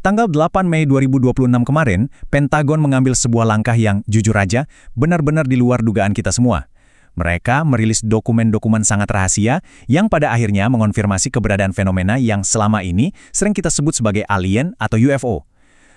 Tanggal 8 Mei 2026 kemarin, Pentagon mengambil sebuah langkah yang, jujur aja, benar-benar di luar dugaan kita semua. Mereka merilis dokumen-dokumen sangat rahasia yang pada akhirnya mengonfirmasi keberadaan fenomena yang selama ini sering kita sebut sebagai alien atau UFO.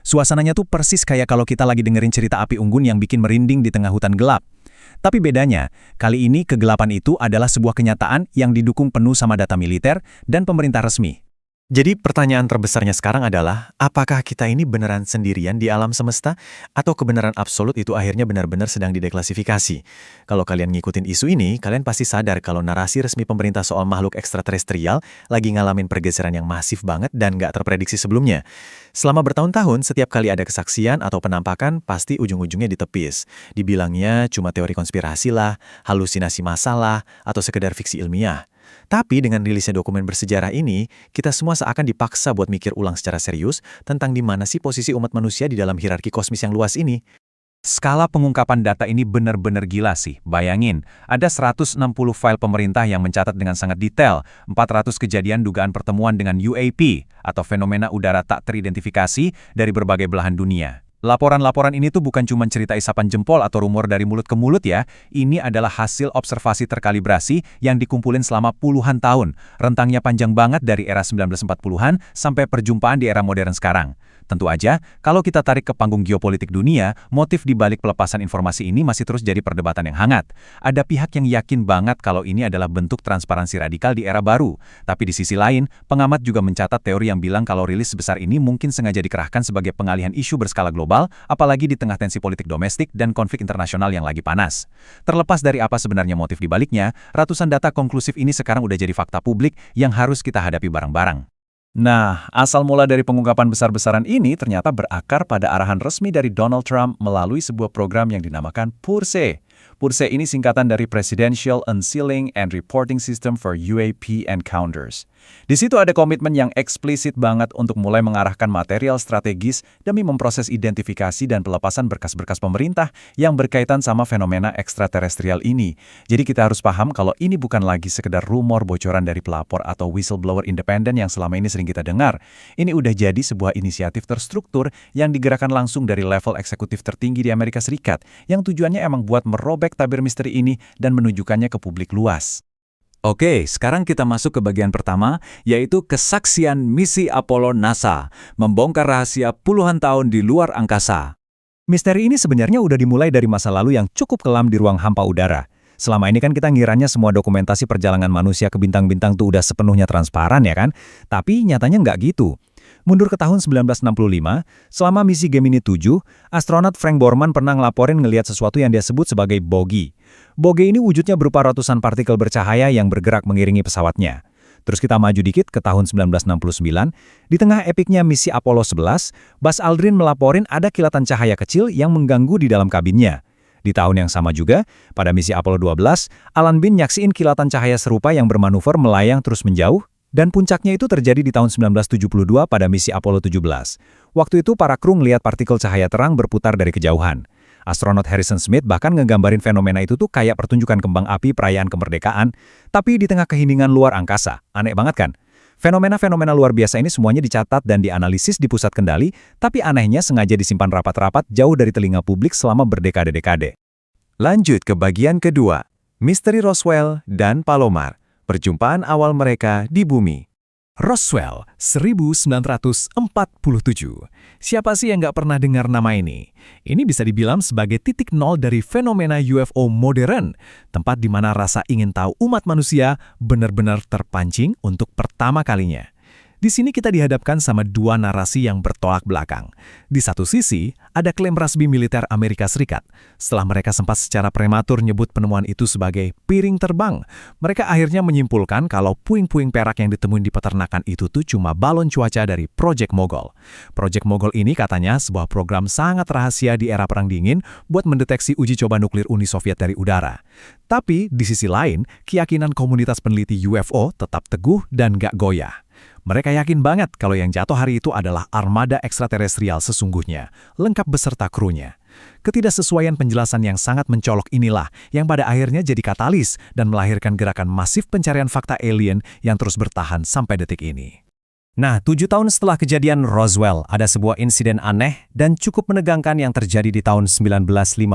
Suasananya tuh persis kayak kalau kita lagi dengerin cerita api unggun yang bikin merinding di tengah hutan gelap. Tapi bedanya, kali ini kegelapan itu adalah sebuah kenyataan yang didukung penuh sama data militer dan pemerintah resmi. Jadi pertanyaan terbesarnya sekarang adalah, apakah kita ini beneran sendirian di alam semesta? Atau kebenaran absolut itu akhirnya benar-benar sedang dideklasifikasi? Kalau kalian ngikutin isu ini, kalian pasti sadar kalau narasi resmi pemerintah soal makhluk ekstraterestrial lagi ngalamin pergeseran yang masif banget dan nggak terprediksi sebelumnya. Selama bertahun-tahun, setiap kali ada kesaksian atau penampakan, pasti ujung-ujungnya ditepis. Dibilangnya cuma teori konspirasi lah, halusinasi masalah, atau sekedar fiksi ilmiah. Tapi dengan rilisnya dokumen bersejarah ini, kita semua seakan dipaksa buat mikir ulang secara serius tentang di mana sih posisi umat manusia di dalam hierarki kosmis yang luas ini. Skala pengungkapan data ini benar-benar gila sih. Bayangin, ada 160 file pemerintah yang mencatat dengan sangat detail 400 kejadian dugaan pertemuan dengan UAP atau fenomena udara tak teridentifikasi dari berbagai belahan dunia. Laporan-laporan ini tuh bukan cuma cerita isapan jempol atau rumor dari mulut ke mulut ya. Ini adalah hasil observasi terkalibrasi yang dikumpulin selama puluhan tahun. Rentangnya panjang banget dari era 1940-an sampai perjumpaan di era modern sekarang. Tentu aja, kalau kita tarik ke panggung geopolitik dunia, motif di balik pelepasan informasi ini masih terus jadi perdebatan yang hangat. Ada pihak yang yakin banget kalau ini adalah bentuk transparansi radikal di era baru. Tapi di sisi lain, pengamat juga mencatat teori yang bilang kalau rilis sebesar ini mungkin sengaja dikerahkan sebagai pengalihan isu berskala global, apalagi di tengah tensi politik domestik dan konflik internasional yang lagi panas. Terlepas dari apa sebenarnya motif di baliknya, ratusan data konklusif ini sekarang udah jadi fakta publik yang harus kita hadapi bareng-bareng. Nah, asal mula dari pengungkapan besar-besaran ini ternyata berakar pada arahan resmi dari Donald Trump melalui sebuah program yang dinamakan PURSE. PURSE ini singkatan dari Presidential Unsealing and Reporting System for UAP Encounters. Di situ ada komitmen yang eksplisit banget untuk mulai mengarahkan material strategis demi memproses identifikasi dan pelepasan berkas-berkas pemerintah yang berkaitan sama fenomena ekstraterestrial ini. Jadi kita harus paham kalau ini bukan lagi sekedar rumor bocoran dari pelapor atau whistleblower independen yang selama ini sering kita dengar. Ini udah jadi sebuah inisiatif terstruktur yang digerakkan langsung dari level eksekutif tertinggi di Amerika Serikat, yang tujuannya emang buat merobek tabir misteri ini dan menunjukkannya ke publik luas. Oke, sekarang kita masuk ke bagian pertama, yaitu kesaksian misi Apollo NASA, membongkar rahasia puluhan tahun di luar angkasa. Misteri ini sebenarnya udah dimulai dari masa lalu yang cukup kelam di ruang hampa udara. Selama ini kan kita ngiranya semua dokumentasi perjalanan manusia ke bintang-bintang tuh udah sepenuhnya transparan ya kan? Tapi nyatanya nggak gitu. Mundur ke tahun 1965, selama misi Gemini 7, astronot Frank Borman pernah ngelaporin ngelihat sesuatu yang dia sebut sebagai bogie. Bogie ini wujudnya berupa ratusan partikel bercahaya yang bergerak mengiringi pesawatnya. Terus kita maju dikit ke tahun 1969, di tengah epiknya misi Apollo 11, Buzz Aldrin melaporin ada kilatan cahaya kecil yang mengganggu di dalam kabinnya. Di tahun yang sama juga, pada misi Apollo 12, Alan Bean nyaksiin kilatan cahaya serupa yang bermanuver melayang terus menjauh, dan puncaknya itu terjadi di tahun 1972 pada misi Apollo 17. Waktu itu para kru ngelihat partikel cahaya terang berputar dari kejauhan. Astronot Harrison Smith bahkan ngegambarin fenomena itu tuh kayak pertunjukan kembang api perayaan kemerdekaan, tapi di tengah keheningan luar angkasa. Aneh banget kan? Fenomena-fenomena luar biasa ini semuanya dicatat dan dianalisis di pusat kendali, tapi anehnya sengaja disimpan rapat-rapat jauh dari telinga publik selama berdekade-dekade. Lanjut ke bagian kedua, misteri Roswell dan Palomar. Perjumpaan awal mereka di bumi. Roswell, 1947. Siapa sih yang nggak pernah dengar nama ini? Ini bisa dibilang sebagai titik nol dari fenomena UFO modern, tempat di mana rasa ingin tahu umat manusia benar-benar terpancing untuk pertama kalinya. Di sini kita dihadapkan sama dua narasi yang bertolak belakang. Di satu sisi, ada klaim resmi militer Amerika Serikat. Setelah mereka sempat secara prematur nyebut penemuan itu sebagai piring terbang, mereka akhirnya menyimpulkan kalau puing-puing perak yang ditemuin di peternakan itu tuh cuma balon cuaca dari Project Mogul. Project Mogul ini katanya sebuah program sangat rahasia di era Perang Dingin buat mendeteksi uji coba nuklir Uni Soviet dari udara. Tapi di sisi lain, keyakinan komunitas peneliti UFO tetap teguh dan gak goyah. Mereka yakin banget kalau yang jatuh hari itu adalah armada ekstraterestrial sesungguhnya, lengkap beserta krunya. Ketidaksesuaian penjelasan yang sangat mencolok inilah yang pada akhirnya jadi katalis dan melahirkan gerakan masif pencarian fakta alien yang terus bertahan sampai detik ini. Nah, 7 tahun setelah kejadian Roswell, ada sebuah insiden aneh dan cukup menegangkan yang terjadi di tahun 1954.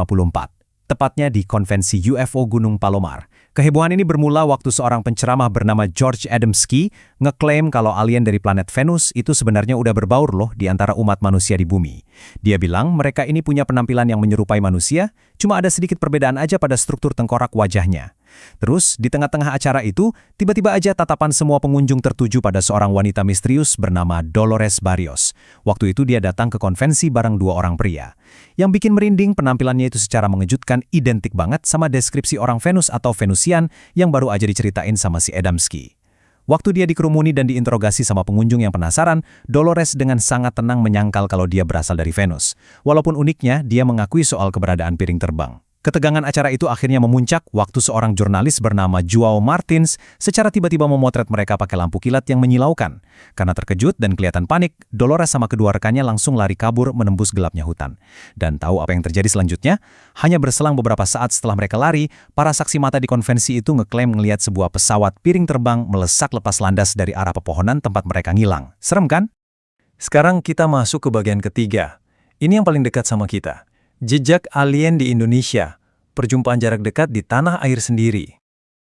Tepatnya di konvensi UFO Gunung Palomar. Kehebohan ini bermula waktu seorang penceramah bernama George Adamski ngeklaim kalau alien dari planet Venus itu sebenarnya udah berbaur loh di antara umat manusia di bumi. Dia bilang mereka ini punya penampilan yang menyerupai manusia, cuma ada sedikit perbedaan aja pada struktur tengkorak wajahnya. Terus, di tengah-tengah acara itu, tiba-tiba aja tatapan semua pengunjung tertuju pada seorang wanita misterius bernama Dolores Barrios. Waktu itu dia datang ke konvensi bareng 2 orang pria. Yang bikin merinding penampilannya itu secara mengejutkan identik banget sama deskripsi orang Venus atau Venusian yang baru aja diceritain sama si Adamski. Waktu dia dikerumuni dan diinterogasi sama pengunjung yang penasaran, Dolores dengan sangat tenang menyangkal kalau dia berasal dari Venus. Walaupun uniknya, dia mengakui soal keberadaan piring terbang. Ketegangan acara itu akhirnya memuncak waktu seorang jurnalis bernama Joao Martins secara tiba-tiba memotret mereka pakai lampu kilat yang menyilaukan. Karena terkejut dan kelihatan panik, Dolores sama kedua rekannya langsung lari kabur menembus gelapnya hutan. Dan tahu apa yang terjadi selanjutnya? Hanya berselang beberapa saat setelah mereka lari, para saksi mata di konvensi itu ngeklaim melihat sebuah pesawat piring terbang melesak lepas landas dari arah pepohonan tempat mereka ngilang. Serem kan? Sekarang kita masuk ke bagian ketiga. Ini yang paling dekat sama kita. Jejak alien di Indonesia, perjumpaan jarak dekat di tanah air sendiri.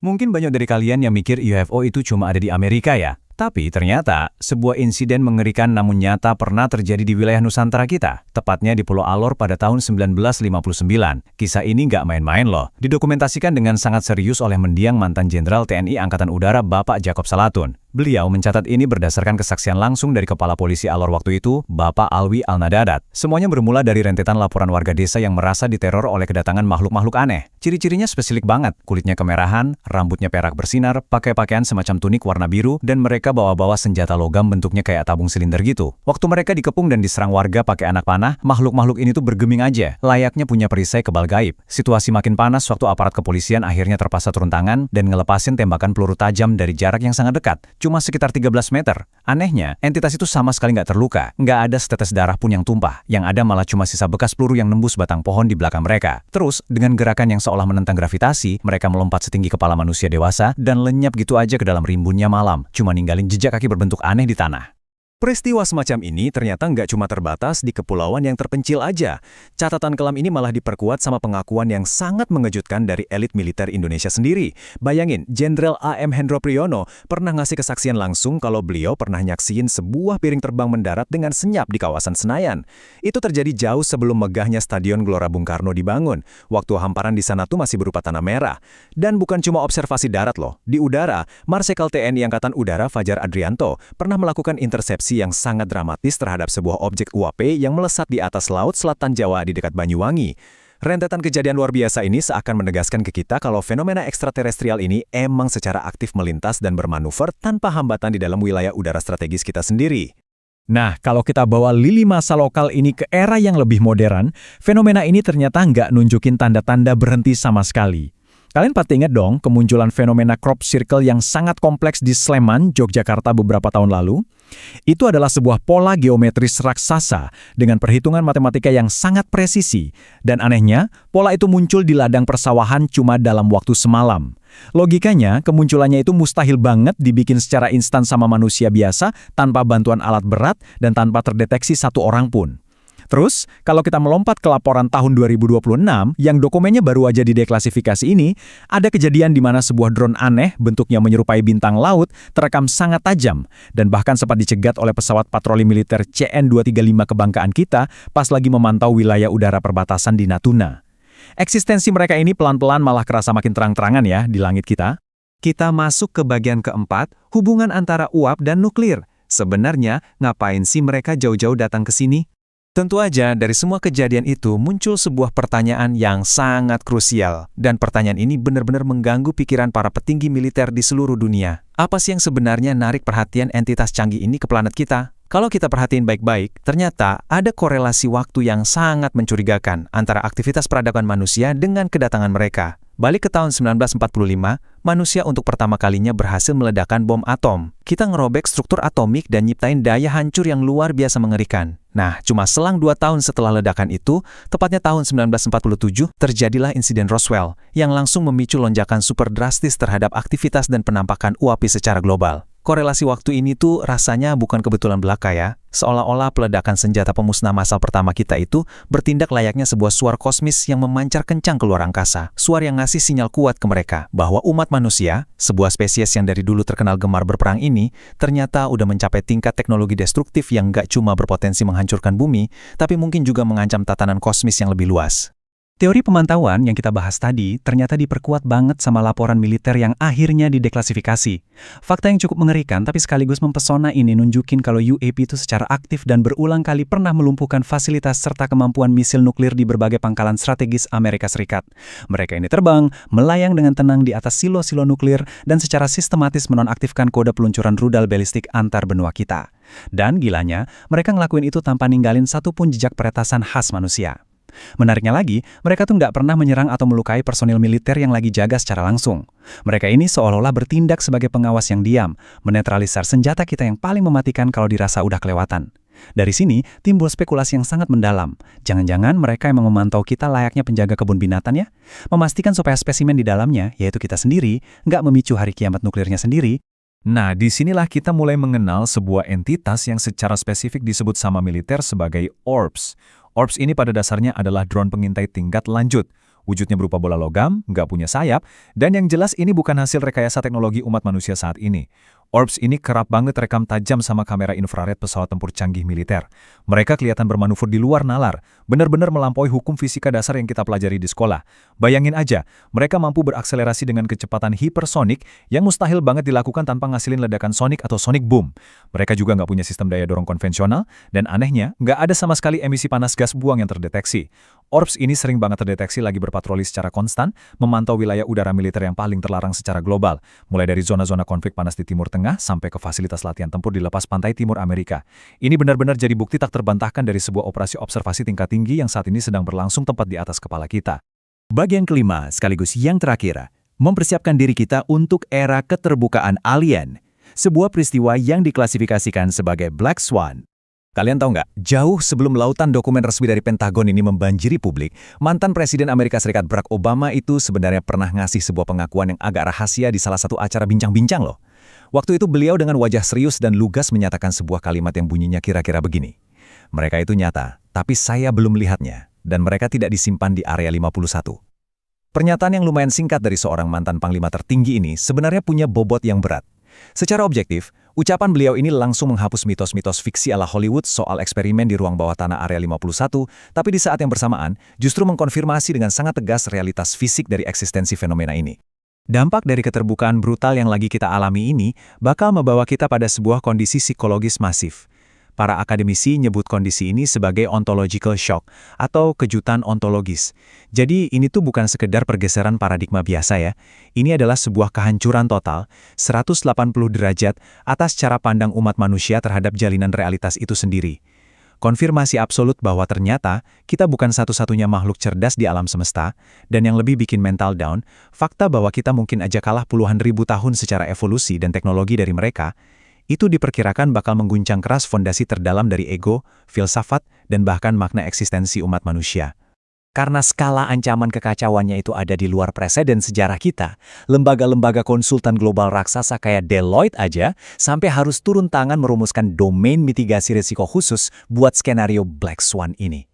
Mungkin banyak dari kalian yang mikir UFO itu cuma ada di Amerika ya. Tapi ternyata, sebuah insiden mengerikan namun nyata pernah terjadi di wilayah Nusantara kita, tepatnya di Pulau Alor pada tahun 1959. Kisah ini nggak main-main loh, didokumentasikan dengan sangat serius oleh mendiang mantan Jenderal TNI Angkatan Udara Bapak Jacob Salatun. Beliau mencatat ini berdasarkan kesaksian langsung dari Kepala Polisi Alor waktu itu, Bapak Alwi Alnadadat. Semuanya bermula dari rentetan laporan warga desa yang merasa diteror oleh kedatangan makhluk-makhluk aneh. Ciri-cirinya spesifik banget, kulitnya kemerahan, rambutnya perak bersinar, pakai pakaian semacam tunik warna biru, dan mereka bawa-bawa senjata logam bentuknya kayak tabung silinder gitu. Waktu mereka dikepung dan diserang warga pakai anak panah, makhluk-makhluk ini tuh bergeming aja, layaknya punya perisai kebal gaib. Situasi makin panas waktu aparat kepolisian akhirnya terpaksa turun tangan dan ngelepasin tembakan peluru tajam dari jarak yang sangat dekat. Cuma sekitar 13 meter. Anehnya, entitas itu sama sekali nggak terluka. Nggak ada setetes darah pun yang tumpah. Yang ada malah cuma sisa bekas peluru yang nembus batang pohon di belakang mereka. Terus, dengan gerakan yang seolah menentang gravitasi, mereka melompat setinggi kepala manusia dewasa dan lenyap gitu aja ke dalam rimbunnya malam. Cuma ninggalin jejak kaki berbentuk aneh di tanah. Peristiwa semacam ini ternyata nggak cuma terbatas di kepulauan yang terpencil aja. Catatan kelam ini malah diperkuat sama pengakuan yang sangat mengejutkan dari elit militer Indonesia sendiri. Bayangin, Jenderal A.M. Hendro Priyono pernah ngasih kesaksian langsung kalau beliau pernah nyaksiin sebuah piring terbang mendarat dengan senyap di kawasan Senayan. Itu terjadi jauh sebelum megahnya Stadion Gelora Bung Karno dibangun. Waktu hamparan di sana tuh masih berupa tanah merah. Dan bukan cuma observasi darat loh. Di udara, Marsikal TNI Angkatan Udara Fajar Adrianto pernah melakukan intersepsi yang sangat dramatis terhadap sebuah objek UAP yang melesat di atas laut selatan Jawa di dekat Banyuwangi. Rentetan kejadian luar biasa ini seakan menegaskan ke kita kalau fenomena ekstraterestrial ini emang secara aktif melintas dan bermanuver tanpa hambatan di dalam wilayah udara strategis kita sendiri. Nah, kalau kita bawa lini masa lokal ini ke era yang lebih modern, fenomena ini ternyata nggak nunjukin tanda-tanda berhenti sama sekali. Kalian pasti ingat dong kemunculan fenomena crop circle yang sangat kompleks di Sleman, Yogyakarta beberapa tahun lalu? Itu adalah sebuah pola geometris raksasa dengan perhitungan matematika yang sangat presisi. Dan anehnya, pola itu muncul di ladang persawahan cuma dalam waktu semalam. Logikanya, kemunculannya itu mustahil banget dibikin secara instan sama manusia biasa tanpa bantuan alat berat dan tanpa terdeteksi satu orang pun. Terus, kalau kita melompat ke laporan tahun 2026, yang dokumennya baru aja dideklasifikasi ini, ada kejadian di mana sebuah drone aneh, bentuknya menyerupai bintang laut, terekam sangat tajam, dan bahkan sempat dicegat oleh pesawat patroli militer CN-235 kebanggaan kita pas lagi memantau wilayah udara perbatasan di Natuna. Eksistensi mereka ini pelan-pelan malah kerasa makin terang-terangan ya di langit kita. Kita masuk ke bagian keempat, hubungan antara uap dan nuklir. Sebenarnya, ngapain sih mereka jauh-jauh datang ke sini? Tentu aja dari semua kejadian itu muncul sebuah pertanyaan yang sangat krusial. Dan pertanyaan ini benar-benar mengganggu pikiran para petinggi militer di seluruh dunia. Apa sih yang sebenarnya narik perhatian entitas canggih ini ke planet kita? Kalau kita perhatiin baik-baik, ternyata ada korelasi waktu yang sangat mencurigakan antara aktivitas peradaban manusia dengan kedatangan mereka. Balik ke tahun 1945, manusia untuk pertama kalinya berhasil meledakkan bom atom. Kita ngerobek struktur atomik dan nyiptain daya hancur yang luar biasa mengerikan. Nah, cuma selang 2 tahun setelah ledakan itu, tepatnya tahun 1947, terjadilah insiden Roswell, yang langsung memicu lonjakan super drastis terhadap aktivitas dan penampakan UAP secara global. Korelasi waktu ini tuh rasanya bukan kebetulan belaka ya. Seolah-olah peledakan senjata pemusnah massal pertama kita itu bertindak layaknya sebuah suar kosmis yang memancar kencang keluar angkasa. Suar yang ngasih sinyal kuat ke mereka bahwa umat manusia, sebuah spesies yang dari dulu terkenal gemar berperang ini, ternyata udah mencapai tingkat teknologi destruktif yang gak cuma berpotensi menghancurkan bumi, tapi mungkin juga mengancam tatanan kosmis yang lebih luas. Teori pemantauan yang kita bahas tadi ternyata diperkuat banget sama laporan militer yang akhirnya dideklasifikasi. Fakta yang cukup mengerikan tapi sekaligus mempesona ini nunjukin kalau UAP itu secara aktif dan berulang kali pernah melumpuhkan fasilitas serta kemampuan misil nuklir di berbagai pangkalan strategis Amerika Serikat. Mereka ini terbang, melayang dengan tenang di atas silo-silo nuklir dan secara sistematis menonaktifkan kode peluncuran rudal balistik antar benua kita. Dan gilanya, mereka ngelakuin itu tanpa ninggalin satupun jejak peretasan khas manusia. Menariknya lagi, mereka tuh nggak pernah menyerang atau melukai personil militer yang lagi jaga secara langsung. Mereka ini seolah-olah bertindak sebagai pengawas yang diam, menetralisir senjata kita yang paling mematikan kalau dirasa udah kelewatan. Dari sini, timbul spekulasi yang sangat mendalam. Jangan-jangan mereka emang memantau kita layaknya penjaga kebun binatang ya? Memastikan supaya spesimen di dalamnya, yaitu kita sendiri, nggak memicu hari kiamat nuklirnya sendiri. Nah, disinilah kita mulai mengenal sebuah entitas yang secara spesifik disebut sama militer sebagai ORBS. ORBS ini pada dasarnya adalah drone pengintai tingkat lanjut. Wujudnya berupa bola logam, nggak punya sayap, dan yang jelas ini bukan hasil rekayasa teknologi umat manusia saat ini. ORBS ini kerap banget rekam tajam sama kamera infrared pesawat tempur canggih militer. Mereka kelihatan bermanuver di luar nalar, benar-benar melampaui hukum fisika dasar yang kita pelajari di sekolah. Bayangin aja, mereka mampu berakselerasi dengan kecepatan hipersonik yang mustahil banget dilakukan tanpa ngasilin ledakan sonik atau sonic boom. Mereka juga nggak punya sistem daya dorong konvensional, dan anehnya, nggak ada sama sekali emisi panas gas buang yang terdeteksi. ORBS ini sering banget terdeteksi lagi berpatroli secara konstan, memantau wilayah udara militer yang paling terlarang secara global, mulai dari zona-zona konflik panas di Timur Tengah sampai ke fasilitas latihan tempur di lepas pantai timur Amerika. Ini benar-benar jadi bukti tak terbantahkan dari sebuah operasi observasi tingkat tinggi yang saat ini sedang berlangsung tepat di atas kepala kita. Bagian kelima, sekaligus yang terakhir, mempersiapkan diri kita untuk era keterbukaan alien, sebuah peristiwa yang diklasifikasikan sebagai Black Swan. Kalian tahu nggak, jauh sebelum lautan dokumen resmi dari Pentagon ini membanjiri publik, mantan Presiden Amerika Serikat Barack Obama itu sebenarnya pernah ngasih sebuah pengakuan yang agak rahasia di salah satu acara bincang-bincang loh. Waktu itu beliau dengan wajah serius dan lugas menyatakan sebuah kalimat yang bunyinya kira-kira begini. Mereka itu nyata, tapi saya belum melihatnya, dan mereka tidak disimpan di area 51. Pernyataan yang lumayan singkat dari seorang mantan panglima tertinggi ini sebenarnya punya bobot yang berat. Secara objektif, ucapan beliau ini langsung menghapus mitos-mitos fiksi ala Hollywood soal eksperimen di ruang bawah tanah area 51, tapi di saat yang bersamaan justru mengkonfirmasi dengan sangat tegas realitas fisik dari eksistensi fenomena ini. Dampak dari keterbukaan brutal yang lagi kita alami ini bakal membawa kita pada sebuah kondisi psikologis masif. Para akademisi nyebut kondisi ini sebagai ontological shock atau kejutan ontologis. Jadi ini tuh bukan sekedar pergeseran paradigma biasa ya. Ini adalah sebuah kehancuran total, 180 derajat atas cara pandang umat manusia terhadap jalinan realitas itu sendiri. Konfirmasi absolut bahwa ternyata kita bukan satu-satunya makhluk cerdas di alam semesta, dan yang lebih bikin mental down, fakta bahwa kita mungkin aja kalah puluhan ribu tahun secara evolusi dan teknologi dari mereka, itu diperkirakan bakal mengguncang keras fondasi terdalam dari ego, filsafat, dan bahkan makna eksistensi umat manusia. Karena skala ancaman kekacauannya itu ada di luar preseden sejarah kita, lembaga-lembaga konsultan global raksasa kayak Deloitte aja sampai harus turun tangan merumuskan domain mitigasi risiko khusus buat skenario Black Swan ini.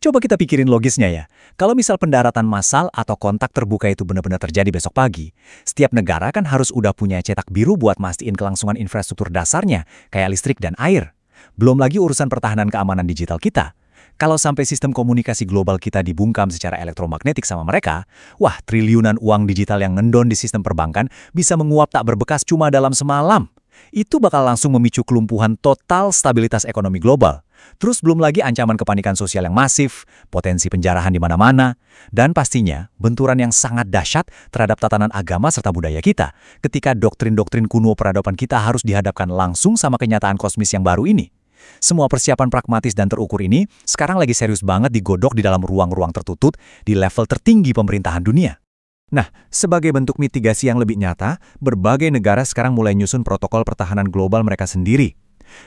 Coba kita pikirin logisnya ya. Kalau misal pendaratan massal atau kontak terbuka itu benar-benar terjadi besok pagi, setiap negara kan harus udah punya cetak biru buat mastiin kelangsungan infrastruktur dasarnya, kayak listrik dan air. Belum lagi urusan pertahanan keamanan digital kita. Kalau sampai sistem komunikasi global kita dibungkam secara elektromagnetik sama mereka, wah triliunan uang digital yang ngendon di sistem perbankan bisa menguap tak berbekas cuma dalam semalam. Itu bakal langsung memicu kelumpuhan total stabilitas ekonomi global. Terus belum lagi ancaman kepanikan sosial yang masif, potensi penjarahan di mana-mana, dan pastinya benturan yang sangat dahsyat terhadap tatanan agama serta budaya kita ketika doktrin-doktrin kuno peradaban kita harus dihadapkan langsung sama kenyataan kosmis yang baru ini. Semua persiapan pragmatis dan terukur ini sekarang lagi serius banget digodok di dalam ruang-ruang tertutup di level tertinggi pemerintahan dunia. Nah, sebagai bentuk mitigasi yang lebih nyata, berbagai negara sekarang mulai nyusun protokol pertahanan global mereka sendiri.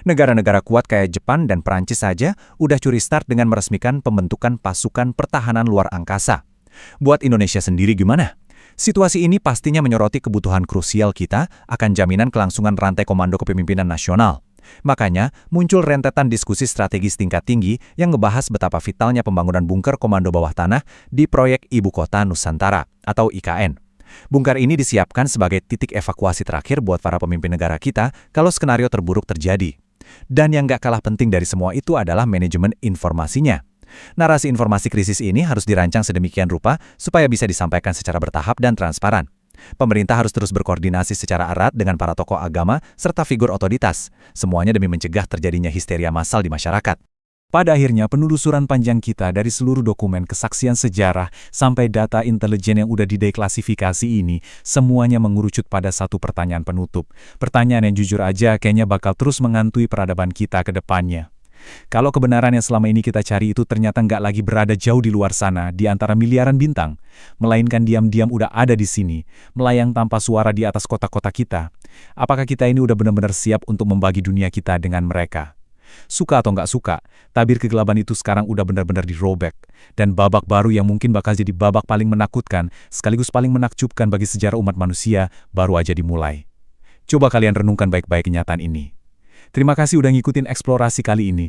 Negara-negara kuat kayak Jepang dan Perancis saja udah curi start dengan meresmikan pembentukan pasukan pertahanan luar angkasa. Buat Indonesia sendiri gimana? Situasi ini pastinya menyoroti kebutuhan krusial kita akan jaminan kelangsungan rantai komando kepemimpinan nasional. Makanya, muncul rentetan diskusi strategis tingkat tinggi yang ngebahas betapa vitalnya pembangunan bunker komando bawah tanah di proyek Ibu Kota Nusantara atau IKN. Bunker ini disiapkan sebagai titik evakuasi terakhir buat para pemimpin negara kita kalau skenario terburuk terjadi. Dan yang gak kalah penting dari semua itu adalah manajemen informasinya. Narasi informasi krisis ini harus dirancang sedemikian rupa supaya bisa disampaikan secara bertahap dan transparan. Pemerintah harus terus berkoordinasi secara erat dengan para tokoh agama serta figur otoritas, semuanya demi mencegah terjadinya histeria massal di masyarakat. Pada akhirnya, penelusuran panjang kita dari seluruh dokumen kesaksian sejarah sampai data intelijen yang udah dideklasifikasi ini, semuanya mengerucut pada satu pertanyaan penutup. Pertanyaan yang jujur aja kayaknya bakal terus menghantui peradaban kita ke depannya. Kalau kebenaran yang selama ini kita cari itu ternyata nggak lagi berada jauh di luar sana, di antara miliaran bintang, melainkan diam-diam udah ada di sini, melayang tanpa suara di atas kota-kota kita. Apakah kita ini udah benar-benar siap untuk membagi dunia kita dengan mereka? Suka atau nggak suka, tabir kegelapan itu sekarang udah benar-benar dirobek. Dan babak baru yang mungkin bakal jadi babak paling menakutkan, sekaligus paling menakjubkan bagi sejarah umat manusia, baru aja dimulai. Coba kalian renungkan baik-baik kenyataan ini. Terima kasih udah ngikutin eksplorasi kali ini,